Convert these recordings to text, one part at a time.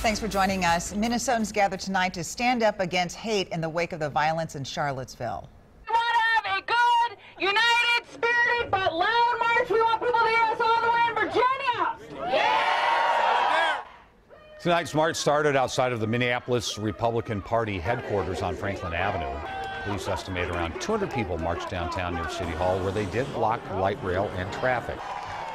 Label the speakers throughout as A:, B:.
A: Thanks for joining us. Minnesotans gather tonight to stand up against hate in the wake of the violence in Charlottesville.
B: We want to have a good, united, spirited, but loud march. We want people to hear us all the way in Virginia. Yeah!
C: Tonight's march started outside of the Minneapolis Republican Party headquarters on Franklin Avenue. Police estimate around 200 people marched downtown near City Hall, where they did block light rail and traffic.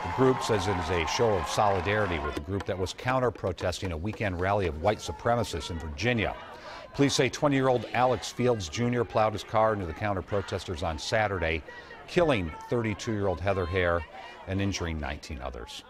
C: The group says it is a show of solidarity with the group that was counter-protesting a weekend rally of white supremacists in Virginia. Police say 20-year-old Alex Fields Jr. plowed his car into the counter-protesters on Saturday, killing 32-year-old Heather Hare and injuring 19 others.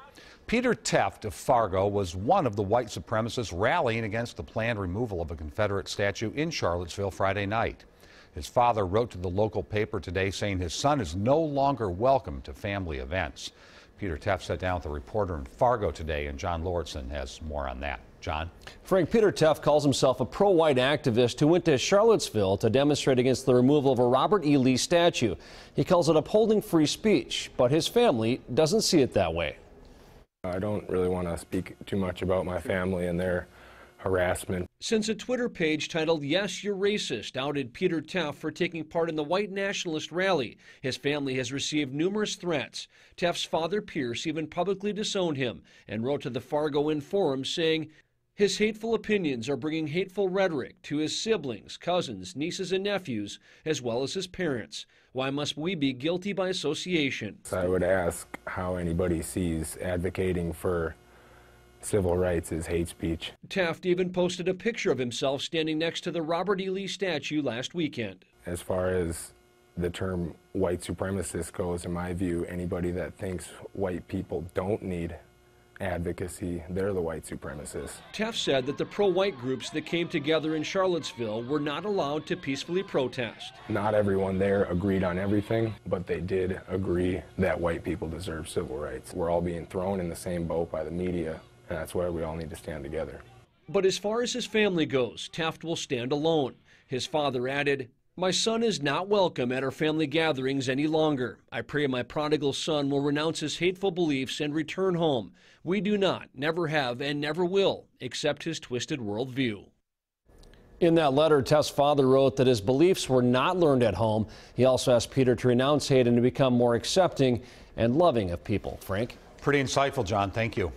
C: Peter Tefft of Fargo was one of the white supremacists rallying against the planned removal of a Confederate statue in Charlottesville Friday night. His father wrote to the local paper today saying his son is no longer welcome to family events. Peter Tefft sat down with a reporter in Fargo today, and John Lauritsen has more on that. John?
D: Frank, Peter Tefft calls himself a pro-white activist who went to Charlottesville to demonstrate against the removal of a Robert E. Lee statue. He calls it upholding free speech, but his family doesn't see it that way.
E: I don't really want to speak too much about my family and their harassment.
D: Since a Twitter page titled "Yes, You're Racist" outed Peter Tefft for taking part in the white nationalist rally, his family has received numerous threats. Tefft's father, Pierce, even publicly disowned him and wrote to the Fargo Forum saying his hateful opinions are bringing hateful rhetoric to his siblings, cousins, nieces, and nephews, as well as his parents. Why must we be guilty by association?
E: I would ask how anybody sees advocating for civil rights is hate speech.
D: Tefft even posted a picture of himself standing next to the Robert E. Lee statue last weekend.
E: As far as the term white supremacist goes, in my view, anybody that thinks white people don't need advocacy, they're the white supremacists.
D: Tefft said that the pro-white groups that came together in Charlottesville were not allowed to peacefully protest.
E: Not everyone there agreed on everything, but they did agree that white people deserve civil rights. We're all being thrown in the same boat by the media, and that's why we all need to stand together.
D: But as far as his family goes, Tefft will stand alone. His father added, "My son is not welcome at our family gatherings any longer. I pray my prodigal son will renounce his hateful beliefs and return home. We do not, never have, and never will accept his twisted worldview." In that letter, Tefft's father wrote that his beliefs were not learned at home. He also asked Peter to renounce hate and to become more accepting and loving of people. Frank?
C: Pretty insightful, John. Thank you.